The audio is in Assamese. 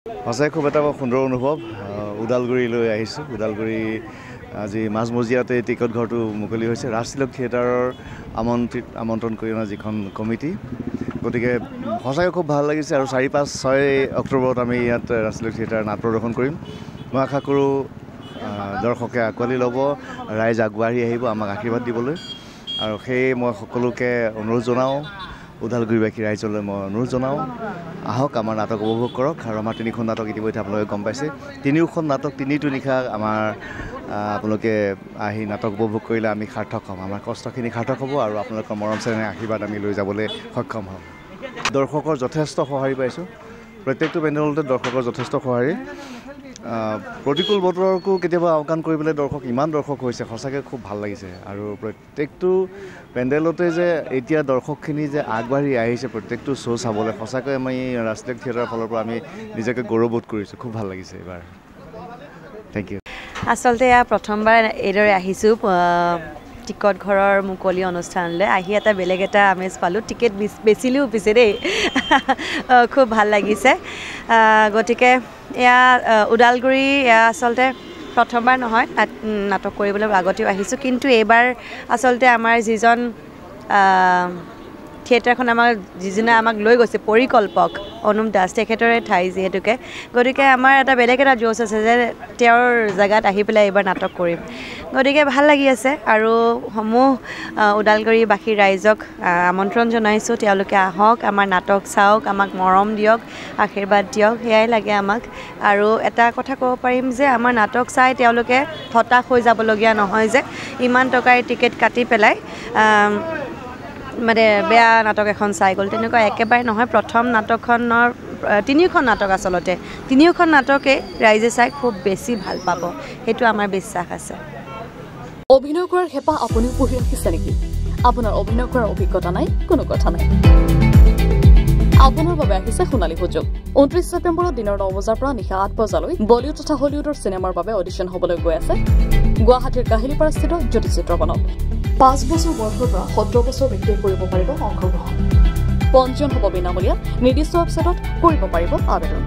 সঁচাই খুব এটা সুন্দৰ অনুভৱ ওদালগুৰিলৈ আহিছোঁ ওদালগুৰি আজি মাজমজিয়াতে টিকট ঘৰটো মুকলি হৈছে ৰাজতিলক থিয়েটাৰৰ আমন্ত্ৰণ কৰি অনা যিখন কমিটি গতিকে সঁচাকৈ খুব ভাল লাগিছে আৰু 4-5-6 অক্টোবৰত আমি ইয়াত ৰাজতিলক থিয়েটাৰ নাট প্ৰদৰ্শন কৰিম মই আশা কৰোঁ দৰ্শকে আঁকোৱালি ল'ব ৰাইজ আগবাঢ়ি আহিব আমাক আশীৰ্বাদ দিবলৈ আৰু সেই মই সকলোকে অনুৰোধ জনাওঁ ওদালগুৰিবাসী ৰাইজলৈ মই অনুৰোধ জনাওঁ আহক আমাৰ নাটক উপভোগ কৰক আৰু আমাৰ 3খন নাটক ইতিমধ্যে আপোনালোকে গম পাইছে 3খন নাটক 3টো নিশা আমাৰ আপোনালোকে আহি নাটক উপভোগ কৰিলে আমি সাৰ্থক হ'ম আমাৰ কষ্টখিনি সাৰ্থক হ'ব আৰু আপোনালোকৰ মৰম চেনেহ আশীৰ্বাদ আমি লৈ যাবলৈ সক্ষম হ'ম দৰ্শকৰ যথেষ্ট সঁহাৰি পাইছোঁ প্ৰত্যেকটো পেণ্ডেলতে দৰ্শকৰ যথেষ্ট সঁহাৰি প্ৰতিকূল বতৰকো কেতিয়াবা আওকাণ কৰিবলৈ ইমান দৰ্শক হৈছে সঁচাকৈ খুব ভাল লাগিছে আৰু প্ৰত্যেকটো পেণ্ডেলতে যে এতিয়া দৰ্শকখিনি যে আগবাঢ়ি আহিছে প্ৰত্যেকটো শ্ব' চাবলৈ সঁচাকৈ আমি ৰাজতিলক থিয়েটাৰৰ ফালৰ পৰা আমি নিজকে গৌৰৱবোধ কৰিছোঁ খুব ভাল লাগিছে এইবাৰ থেংক ইউ আচলতে প্ৰথমবাৰ এইদৰে আহিছোঁ টিকট ঘৰৰ মুকলি অনুষ্ঠানলৈ আহি এটা বেলেগ এটা আমেজ পালোঁ টিকেট বেচিলেও পিছে দেই খুব ভাল লাগিছে গতিকে এয়া ওদালগুৰি এয়া আচলতে প্ৰথমবাৰ নহয় নাটক কৰিবলৈ আগতেও আহিছোঁ কিন্তু এইবাৰ আচলতে আমাৰ যিজন থিয়েটাৰখন যিজনে আমাক লৈ গৈছে পৰিকল্পক অনুপ দাস তেখেতৰে ঠাই যিহেতুকে গতিকে আমাৰ এটা বেলেগ এটা জোচ আছে যে তেওঁৰ জেগাত আহি পেলাই এইবাৰ নাটক কৰিম গতিকে ভাল লাগি আছে আৰু সমূহ ওদালগুৰিবাসী ৰাইজক আমন্ত্ৰণ জনাইছোঁ তেওঁলোকে আহক আমাৰ নাটক চাওক আমাক মৰম দিয়ক আশীৰ্বাদ দিয়ক সেয়াই লাগে আমাক আৰু এটা কথা ক'ব পাৰিম যে আমাৰ নাটক চাই তেওঁলোকে হতাশ হৈ যাবলগীয়া নহয় যে ইমান টকাৰ টিকেট কাটি পেলাই মানে বেয়া নাটক এখন চাই গ'ল তেনেকুৱা একেবাৰে নহয় প্ৰথম নাটকখনৰ 3খন নাটক আচলতে 3খন নাটকে ৰাইজে চাই খুব বেছি ভাল পাব সেইটো আমাৰ বিশ্বাস আছে অভিনয় কৰাৰ হেঁপাহ আপুনিও পঢ়ি ৰাখিছে নেকি আপোনাৰ অভিনয় কৰাৰ অভিজ্ঞতা নাই কোনো কথা নাই আপোনাৰ বাবে আহিছে সোণালী সুযোগ 29 ছেপ্টেম্বৰত দিনৰ 9 বজাৰ পৰা নিশা 8 বজালৈ বলিউড তথা হলিউডৰ চিনেমাৰ বাবে অডিশ্যন হ'বলৈ গৈ আছে গুৱাহাটীৰ কাহিলীপাৰাস্থিত জ্যোতি চিত্ৰবনত 5 বছৰ বয়সৰ পৰা 17 বছৰ ব্যক্তিয়ে কৰিব পাৰিব অংশগ্ৰহণ পঞ্জীয়ন হ'ব বিনামূলীয়া নিৰ্দিষ্ট ৱেবছাইটত কৰিব পাৰিব আবেদন